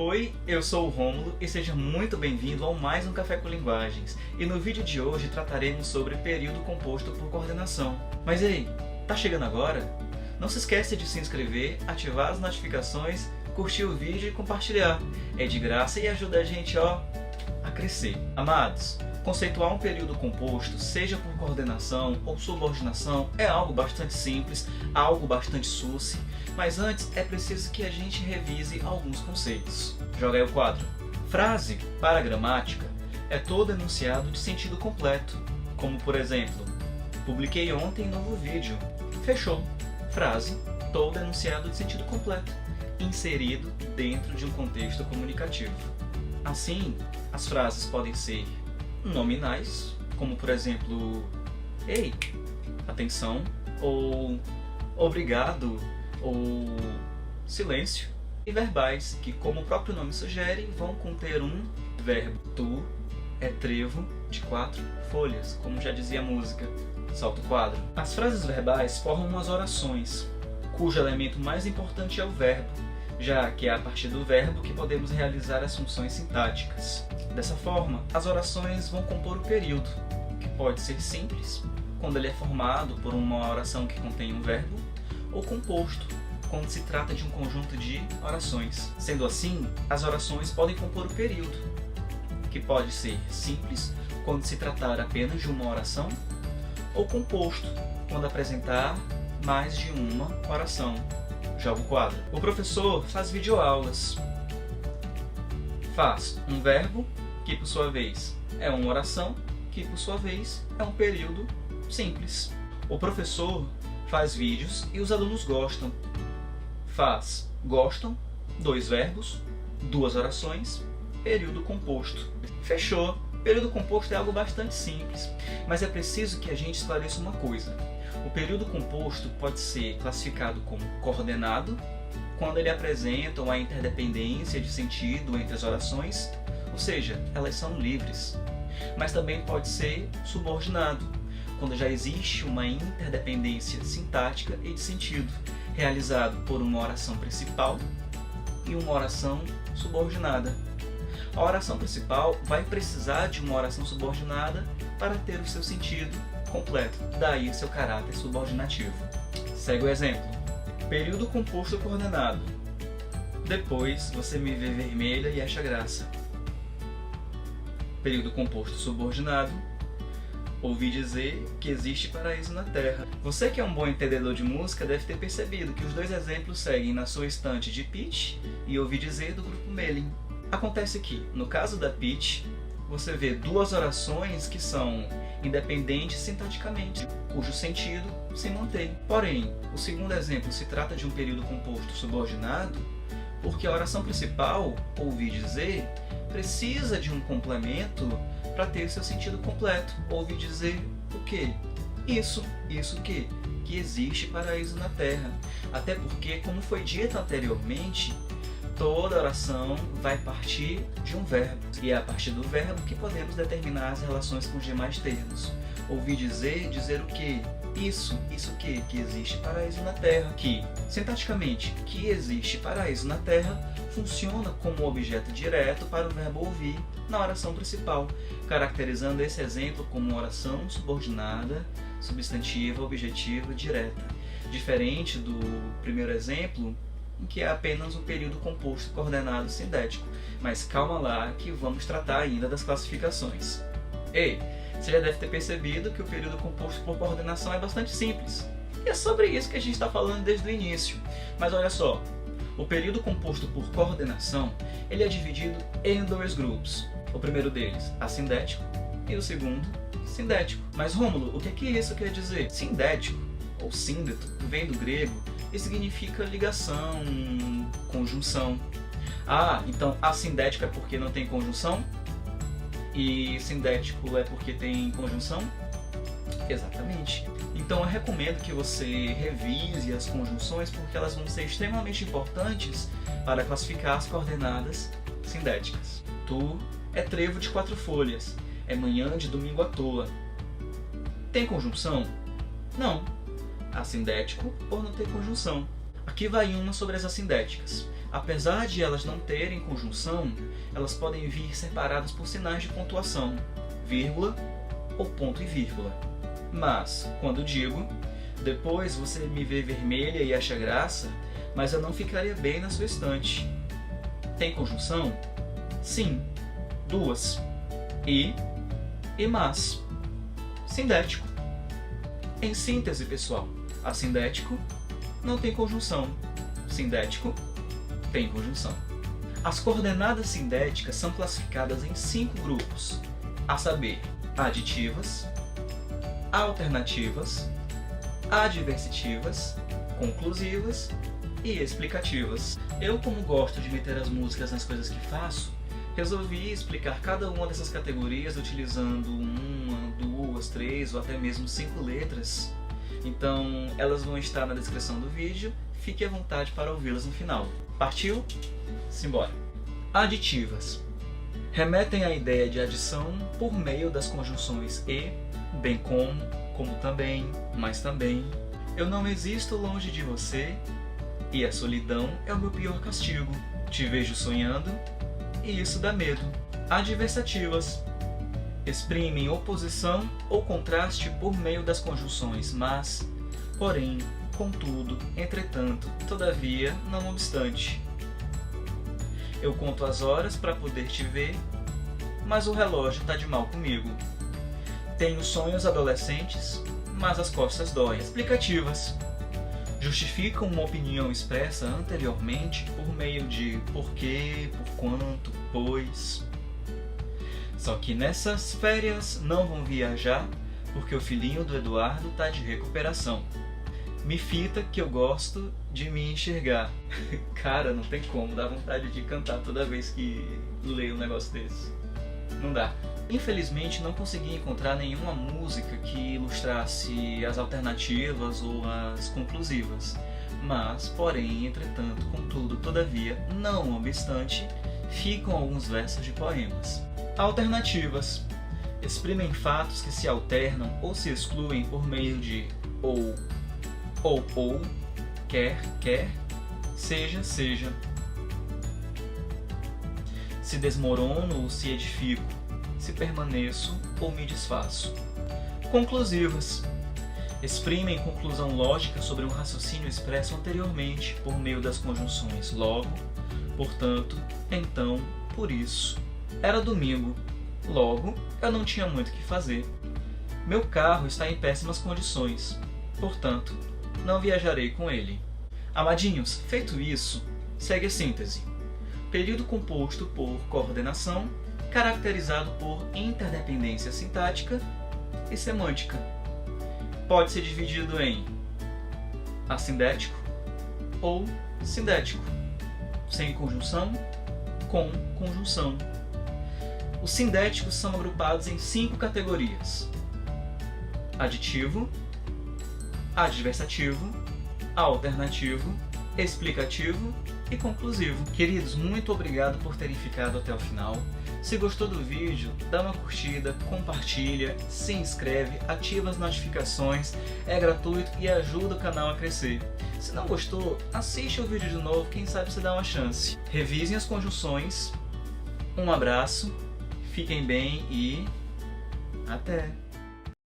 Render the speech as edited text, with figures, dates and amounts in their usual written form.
Oi, eu sou o Rômulo e seja muito bem-vindo a mais um Café com Linguagens. E no vídeo de hoje trataremos sobre período composto por coordenação. Mas ei, tá chegando agora? Não se esqueça de se inscrever, ativar as notificações, curtir o vídeo e compartilhar. É de graça e ajuda a gente, a crescer. Amados, conceituar um período composto, seja por coordenação ou subordinação, é algo bastante simples, algo bastante susse, mas antes é preciso que a gente revise alguns conceitos. Joga aí o quadro. Frase, para a gramática, é todo enunciado de sentido completo, como por exemplo, publiquei ontem novo vídeo. Fechou. Frase, todo enunciado de sentido completo, inserido dentro de um contexto comunicativo. Assim, as frases podem ser nominais, como por exemplo, ei, atenção, ou obrigado, ou silêncio, e verbais, que como o próprio nome sugere, vão conter um verbo. Tu é trevo de 4 folhas, como já dizia a música. Salta o quadro. As frases verbais formam as orações, cujo elemento mais importante é o verbo, já que é a partir do verbo que podemos realizar as funções sintáticas. Dessa forma, as orações vão compor o período, que pode ser simples, quando ele é formado por uma oração que contém um verbo, ou composto, quando se trata de um conjunto de orações. Sendo assim, as orações podem compor o período, que pode ser simples, quando se tratar apenas de uma oração, ou composto, quando apresentar mais de uma oração. Joga o quadro. O professor faz videoaulas. Faz um verbo, que por sua vez é uma oração, que por sua vez é um período simples. O professor faz vídeos e os alunos gostam. Faz gostam, 2 verbos, 2 orações, período composto. Fechou. Período composto é algo bastante simples, mas é preciso que a gente esclareça uma coisa. O período composto pode ser classificado como coordenado, quando ele apresenta uma interdependência de sentido entre as orações, ou seja, elas são livres. Mas também pode ser subordinado, quando já existe uma interdependência sintática e de sentido, realizado por uma oração principal e uma oração subordinada. A oração principal vai precisar de uma oração subordinada para ter o seu sentido completo, daí o seu caráter subordinativo. Segue o exemplo. Período composto coordenado. Depois você me vê vermelha e acha graça. Período composto subordinado. Ouvi dizer que existe paraíso na Terra. Você que é um bom entendedor de música deve ter percebido que os 2 exemplos seguem na sua estante de Pitch e Ouvi dizer do grupo Melin. Acontece que, no caso da Pitch, você vê 2 orações que são independentes sintaticamente, cujo sentido se mantém. Porém, o segundo exemplo se trata de um período composto subordinado, porque a oração principal, ouvi dizer, precisa de um complemento para ter seu sentido completo. Ouvi dizer o quê? Isso que? Que existe paraíso na Terra. Até porque, como foi dito anteriormente, toda oração vai partir de um verbo, e é a partir do verbo que podemos determinar as relações com os demais termos. Ouvi dizer, dizer o quê? Isso que? Que existe paraíso na Terra. Que, sintaticamente, que existe paraíso na Terra, funciona como objeto direto para o verbo ouvir na oração principal, caracterizando esse exemplo como uma oração subordinada, substantiva, objetiva, direta. Diferente do primeiro exemplo, em que é apenas um período composto coordenado sindético. Mas calma lá que vamos tratar ainda das classificações. Ei, você já deve ter percebido que o período composto por coordenação é bastante simples. E é sobre isso que a gente está falando desde o início. Mas olha só, o período composto por coordenação ele é dividido em 2 grupos. O primeiro deles, assindético, e o segundo, sindético. Mas Rômulo, o que isso quer dizer? Sindético, ou síndeto, vem do grego e significa ligação, conjunção. Ah, então assindético é porque não tem conjunção? E sindético é porque tem conjunção? Exatamente. Então eu recomendo que você revise as conjunções porque elas vão ser extremamente importantes para classificar as coordenadas sindéticas. Tu é trevo de 4 folhas, é manhã de domingo à toa. Tem conjunção? Não. Assindético por não ter conjunção. Aqui vai uma sobre as assindéticas. Apesar de elas não terem conjunção, elas podem vir separadas por sinais de pontuação, vírgula ou ponto e vírgula. Mas, quando digo, depois você me vê vermelha e acha graça, mas eu não ficaria bem na sua estante. Tem conjunção? Sim, duas. E mas. Sindético. Em síntese, pessoal, assindético não tem conjunção. Sindético tem conjunção. As coordenadas sindéticas são classificadas em 5 grupos, a saber, aditivas, alternativas, adversitivas, conclusivas e explicativas. Eu, como gosto de meter as músicas nas coisas que faço, resolvi explicar cada uma dessas categorias utilizando 1, 2, 3 ou até mesmo 5 letras. Então, elas vão estar na descrição do vídeo, fique à vontade para ouvi-las no final. Partiu? Simbora! Aditivas remetem à ideia de adição por meio das conjunções e, bem como também, mas também. Eu não existo longe de você e a solidão é o meu pior castigo. Te vejo sonhando e isso dá medo. Adversativas exprimem oposição ou contraste por meio das conjunções mas, porém, contudo, entretanto, todavia, não obstante. Eu conto as horas para poder te ver, mas o relógio tá de mal comigo. Tenho sonhos adolescentes, mas as costas doem. Explicativas justificam uma opinião expressa anteriormente por meio de porquê, por quanto, pois. Só que nessas férias não vão viajar porque o filhinho do Eduardo tá de recuperação. Me fita que eu gosto de me enxergar. Cara, não tem como, dá vontade de cantar toda vez que leio um negócio desse. Não dá. Infelizmente não consegui encontrar nenhuma música que ilustrasse as alternativas ou as conclusivas. Mas, porém, entretanto, contudo, todavia, não obstante, ficam alguns versos de poemas. Alternativas exprimem fatos que se alternam ou se excluem por meio de ou, quer, seja. Se desmorono ou se edifico, se permaneço ou me desfaço. Conclusivas exprimem conclusão lógica sobre um raciocínio expresso anteriormente por meio das conjunções logo, portanto, então, por isso. Era domingo, logo eu não tinha muito o que fazer. Meu carro está em péssimas condições, portanto, não viajarei com ele. Amadinhos, feito isso, segue a síntese. Período composto por coordenação, caracterizado por interdependência sintática e semântica. Pode ser dividido em assindético ou sindético, sem conjunção, com conjunção. Os sindéticos são agrupados em 5 categorias: aditivo, adversativo, alternativo, explicativo e conclusivo. Queridos, muito obrigado por terem ficado até o final. Se gostou do vídeo, dá uma curtida, compartilha, se inscreve, ativa as notificações, é gratuito e ajuda o canal a crescer. Se não gostou, assiste o vídeo de novo, quem sabe você dá uma chance. Revisem as conjunções. Um abraço, fiquem bem e até!